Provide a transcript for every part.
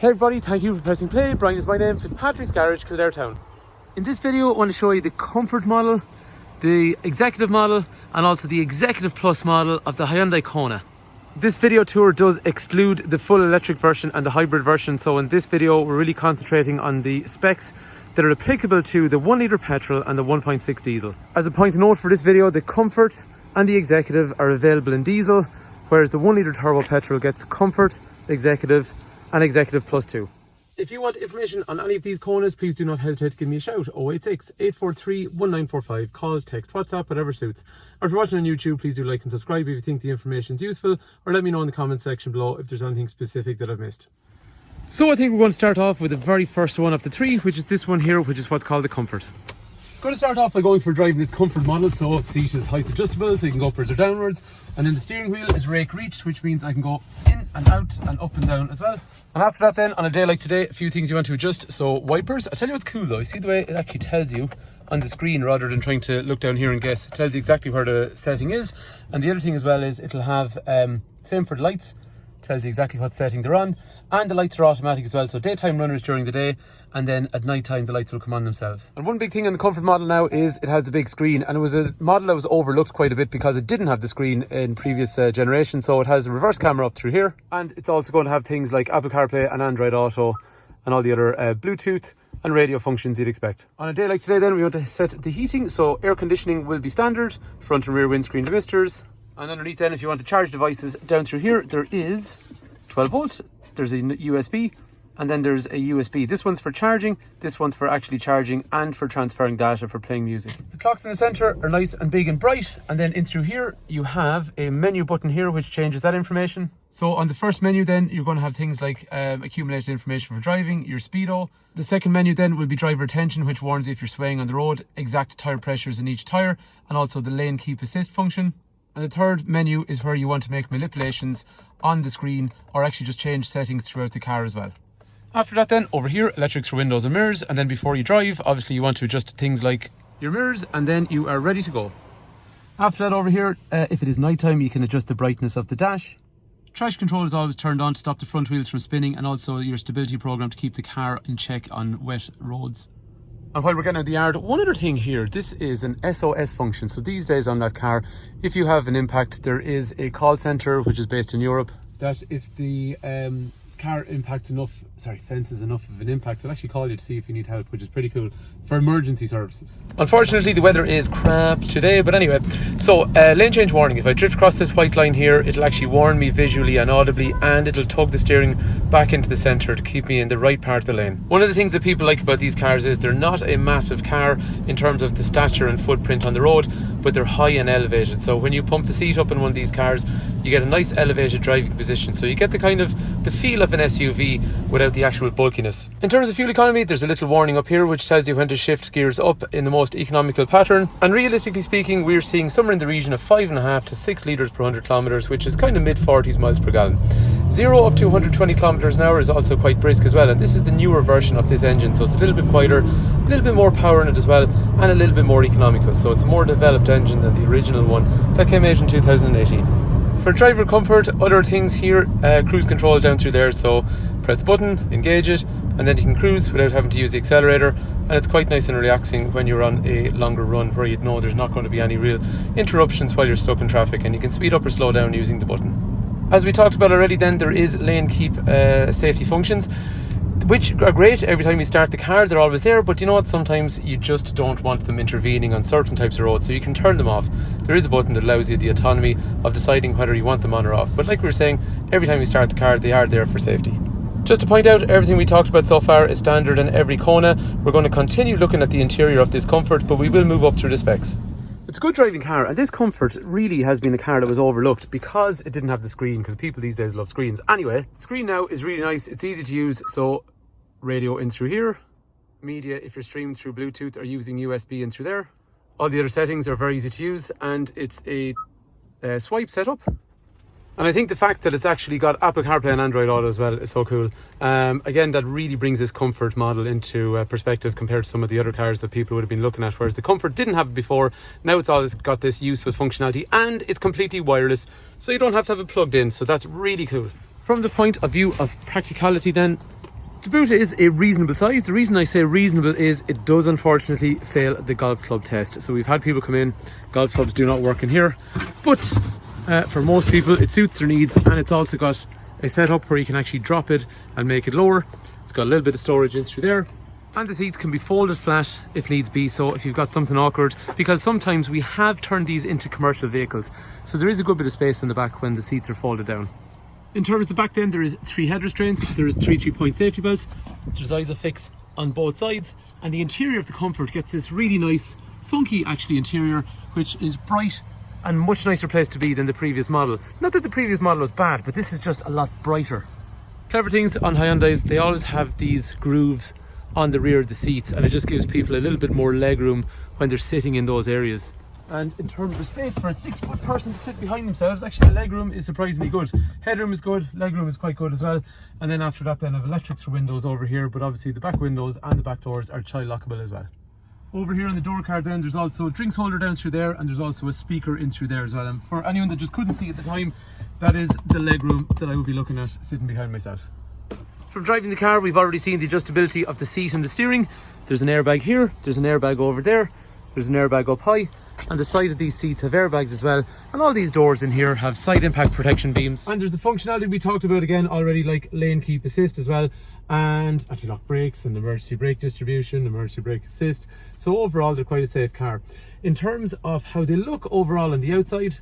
Hey everybody, thank you for pressing play. Brian is my name, Fitzpatricks Garage, Kildare Town. In this video I want to show you the Comfort model, the Executive model and also the Executive Plus model of the Hyundai Kona. This video tour does exclude the full electric version and the hybrid version, so in this video we're really concentrating on the specs that are applicable to the 1 litre petrol and the 1.6 diesel. As a point of note for this video, the Comfort and the Executive are available in diesel, whereas the 1 litre turbo petrol gets Comfort, Executive and Executive Plus 2. If you want information on any of these Konas, please do not hesitate to give me a shout. 086 843 1945. Call, text, WhatsApp, whatever suits. Or if you're watching on YouTube, please do like and subscribe if you think the information is useful, or let me know in the comment section below if there's anything specific that I've missed. So I think we're going to start off with the very first one of the three, which is this one here, which is what's called the Comfort. Going to start off by going for driving this Comfort model. So seat is height adjustable, so you can go upwards or downwards, and then the steering wheel is rake reach, which means I can go in and out and up and down as well. And after that then, on a day like today, a few things you want to adjust. So wipers, I tell you what's cool though, you see the way it actually tells you on the screen rather than trying to look down here and guess. It tells you exactly where the setting is. And the other thing as well is it'll have same for the lights, tells you exactly what setting they're on, and the lights are automatic as well, so daytime runners during the day, and then at night time the lights will come on themselves. And one big thing on the Comfort model now is it has the big screen, and it was a model that was overlooked quite a bit because it didn't have the screen in previous generations. So it has a reverse camera up through here, and it's also going to have things like Apple CarPlay and Android Auto and all the other Bluetooth and radio functions you'd expect. On a day like today then, we want to set the heating, so air conditioning will be standard, front and rear windscreen demisters. And underneath then, if you want to charge devices down through here, there is 12 volt, there's a USB, and then there's a USB. This one's for charging, this one's for actually charging and for transferring data for playing music. The clocks in the center are nice and big and bright, and then in through here you have a menu button here which changes that information. So on the first menu then, you're going to have things like accumulated information for driving, your speedo. The second menu then will be driver attention, which warns you if you're swaying on the road, exact tire pressures in each tire, and also the lane keep assist function. And the third menu is where you want to make manipulations on the screen or actually just change settings throughout the car as well. After that then, over here, electrics for windows and mirrors. And then before you drive, obviously you want to adjust things like your mirrors, and then you are ready to go. After that over here, if it is nighttime, you can adjust the brightness of the dash. Traction control is always turned on to stop the front wheels from spinning, and also your stability program to keep the car in check on wet roads. And while we're getting out of the yard, one other thing here, this is an SOS function. So these days on that car, if you have an impact, there is a call center which is based in Europe, that if the car senses enough of an impact, they'll actually call you to see if you need help, which is pretty cool for emergency services. Unfortunately, the weather is crap today, but anyway, so lane change warning. If I drift across this white line here, it'll actually warn me visually and audibly, and it'll tug the steering back into the center to keep me in the right part of the lane. One of the things that people like about these cars is they're not a massive car in terms of the stature and footprint on the road, but they're high and elevated. So when you pump the seat up in one of these cars, you get a nice elevated driving position, so you get the kind of the feel of an SUV without the actual bulkiness. In terms of fuel economy, there's a little warning up here which tells you when to shift gears up in the most economical pattern, and realistically speaking, we're seeing somewhere in the region of 5.5 to 6 litres per 100 kilometres, which is kind of mid 40s miles per gallon. 0 up to 120 kilometres an hour is also quite brisk as well, and this is the newer version of this engine, so it's a little bit quieter, a little bit more power in it as well, and a little bit more economical. So it's a more developed engine than the original one that came out in 2018. For driver comfort, other things here, cruise control down through there, so press the button, engage it, and then you can cruise without having to use the accelerator, and it's quite nice and relaxing when you're on a longer run where you know there's not going to be any real interruptions while you're stuck in traffic, and you can speed up or slow down using the button. As we talked about already then, there is lane keep safety functions, which are great. Every time you start the car, they're always there, but you know what, sometimes you just don't want them intervening on certain types of roads, so you can turn them off. There is a button that allows you the autonomy of deciding whether you want them on or off, but like we were saying, every time you start the car, they are there for safety. Just to point out, everything we talked about so far is standard in every Kona. We're going to continue looking at the interior of this Comfort, but we will move up through the specs. It's a good driving car, and this Comfort really has been a car that was overlooked because it didn't have the screen, because people these days love screens. Anyway, the screen now is really nice, it's easy to use, so radio in through here, media if you're streaming through Bluetooth or using USB in through there. All the other settings are very easy to use, and it's a swipe setup. And I think the fact that it's actually got Apple CarPlay and Android Auto as well is so cool. Again, that really brings this Comfort model into perspective compared to some of the other cars that people would have been looking at, whereas the Comfort didn't have it before. Now it's always got this useful functionality, and it's completely wireless, so you don't have to have it plugged in, so that's really cool. From the point of view of practicality then, The boot is a reasonable size. The reason I say reasonable is it does unfortunately fail the golf club test. So we've had people come in, golf clubs do not work in here, but for most people it suits their needs, and it's also got a setup where you can actually drop it and make it lower. It's got a little bit of storage in through there, and the seats can be folded flat if needs be, so if you've got something awkward, because sometimes we have turned these into commercial vehicles, so there is a good bit of space in the back when the seats are folded down. In terms of the back then, there is 3 head restraints, there is 3 3-point safety belts, there's ISOFIX on both sides, and the interior of the Comfort gets this really nice, funky actually interior, which is bright and much nicer place to be than the previous model. Not that the previous model was bad, but this is just a lot brighter. Clever things on Hyundais, they always have these grooves on the rear of the seats, and it just gives people a little bit more leg room when they're sitting in those areas. And in terms of space for a 6-foot person to sit behind themselves, actually the legroom is surprisingly good. Headroom is good, legroom is quite good as well. And then after that then I have electrics for windows over here, but obviously the back windows and the back doors are child lockable as well. Over here on the door card then, there's also a drinks holder down through there, and there's also a speaker in through there as well. And for anyone that just couldn't see at the time, that is the legroom that I would be looking at sitting behind myself. From driving the car, we've already seen the adjustability of the seat and the steering. There's an airbag here, there's an airbag over there, there's an airbag up high, and the side of these seats have airbags as well, and all these doors in here have side impact protection beams. And there's the functionality we talked about again already, like lane keep assist as well, and anti-lock brakes and emergency brake distribution, emergency brake assist. So overall they're quite a safe car. In terms of how they look overall on the outside,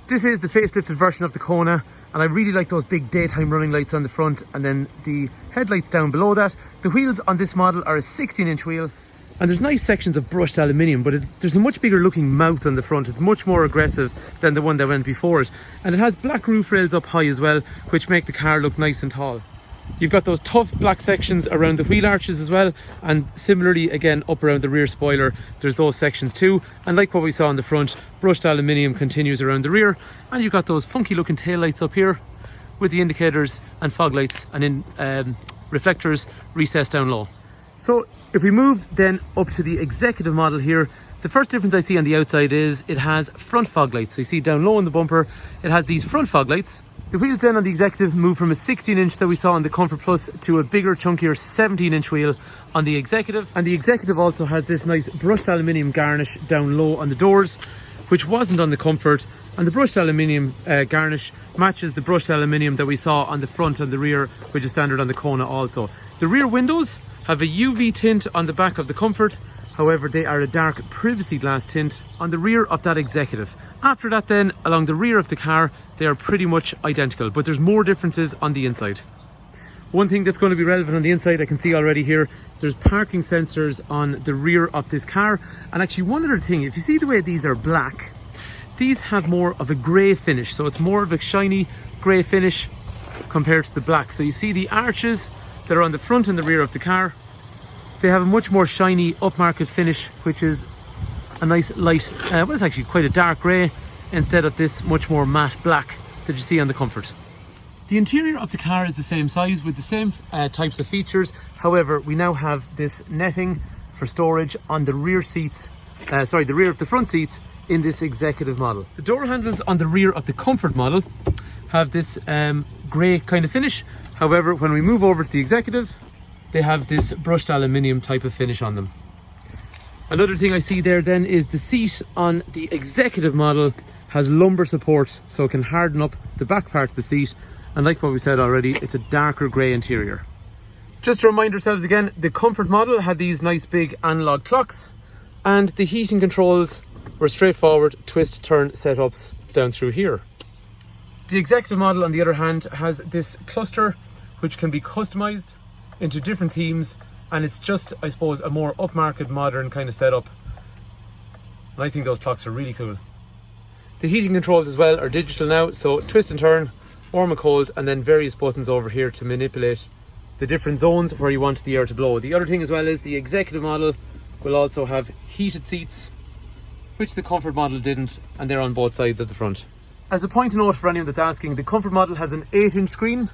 this is the facelifted version of the Kona, and I really like those big daytime running lights on the front, and then the headlights down below that. The wheels on this model are a 16-inch wheel, and there's nice sections of brushed aluminium, but there's a much bigger looking mouth on the front. It's much more aggressive than the one that went before it, and it has black roof rails up high as well, which make the car look nice and tall. You've got those tough black sections around the wheel arches as well, and similarly again up around the rear spoiler there's those sections too, and like what we saw on the front, brushed aluminium continues around the rear, and you've got those funky looking tail lights up here with the indicators and fog lights and reflectors recessed down low. So if we move then up to the executive model here, the first difference I see on the outside is it has front fog lights. So you see down low on the bumper, it has these front fog lights. The wheels then on the executive move from a 16-inch that we saw on the Comfort Plus to a bigger, chunkier 17-inch wheel on the executive. And the executive also has this nice brushed aluminium garnish down low on the doors, which wasn't on the Comfort. And the brushed aluminium garnish matches the brushed aluminium that we saw on the front and the rear, which is standard on the Kona also. The rear windows have a UV tint on the back of the Comfort, however they are a dark privacy glass tint on the rear of that executive. After that then, along the rear of the car, they are pretty much identical, but there's more differences on the inside. One thing that's going to be relevant on the inside, I can see already here, there's parking sensors on the rear of this car. And actually one other thing, if you see the way these are black, these have more of a grey finish, so it's more of a shiny grey finish compared to the black. So you see the arches that are on the front and the rear of the car, they have a much more shiny upmarket finish, which is a nice light, well it's actually quite a dark grey instead of this much more matte black that you see on the Comfort. The interior of the car is the same size with the same types of features, however we now have this netting for storage on the rear seats, the rear of the front seats in this executive model. The door handles on the rear of the Comfort model have this grey kind of finish. However, when we move over to the executive, they have this brushed aluminium type of finish on them. Another thing I see there then is the seat on the executive model has lumbar support, so it can harden up the back part of the seat, and like what we said already, it's a darker grey interior. Just to remind ourselves again, the Comfort model had these nice big analog clocks, and the heating controls were straightforward twist turn setups down through here. The executive model on the other hand has this cluster which can be customized into different themes, and it's just, I suppose, a more upmarket modern kind of setup, and I think those clocks are really cool. The heating controls as well are digital now, so twist and turn, warm and cold, and then various buttons over here to manipulate the different zones where you want the air to blow. The other thing as well is the executive model will also have heated seats, which the Comfort model didn't, and they're on both sides of the front. As a point of note for anyone that's asking, the Comfort model has an 8-inch screen,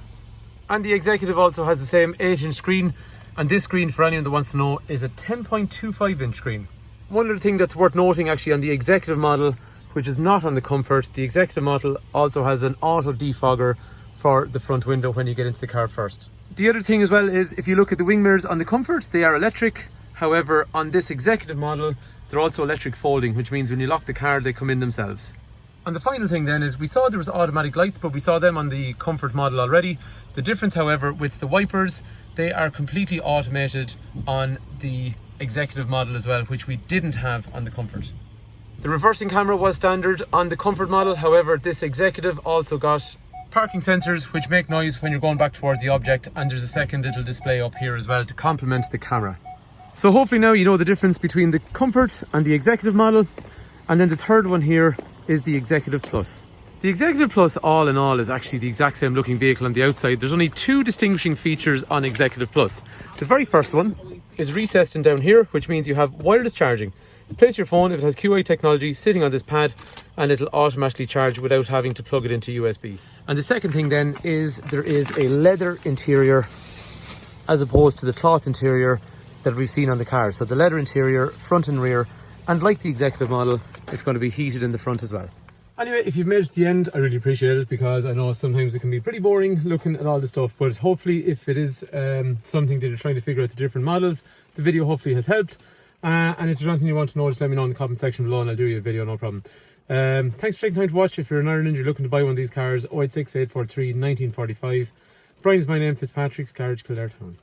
and the executive also has the same 8-inch screen, and this screen, for anyone that wants to know, is a 10.25-inch screen. One other thing that's worth noting actually on the executive model, which is not on the Comfort, the executive model also has an auto defogger for the front window when you get into the car first. The other thing as well is if you look at the wing mirrors on the Comfort, they are electric. However, on this executive model, they're also electric folding, which means when you lock the car, they come in themselves. And the final thing then is we saw there was automatic lights, but we saw them on the Comfort model already. The difference, however, with the wipers, they are completely automated on the executive model as well, which we didn't have on the Comfort. The reversing camera was standard on the Comfort model. However, this executive also got parking sensors which make noise when you're going back towards the object, and there's a second little display up here as well to complement the camera. So hopefully now you know the difference between the Comfort and the executive model. And then the third one here is the Executive Plus. The Executive Plus, all in all, is actually the exact same looking vehicle on the outside. There's only two distinguishing features on Executive Plus. The very first one is recessed in down here, which means you have wireless charging. You place your phone, if it has QI technology, sitting on this pad, and it'll automatically charge without having to plug it into USB. And the second thing then is there is a leather interior as opposed to the cloth interior that we've seen on the car. So the leather interior, front and rear, and like the executive model, it's going to be heated in the front as well. Anyway, if you've made it to the end, I really appreciate it, because I know sometimes it can be pretty boring looking at all this stuff, but hopefully if it is something that you're trying to figure out the different models, the video hopefully has helped. And if there's anything you want to know, just let me know in the comment section below and I'll do you a video, no problem. Thanks for taking time to watch. If you're in Ireland and you're looking to buy one of these cars, 086 843 1945. Brian is my name, Fitzpatricks, Garage, Kildare Town.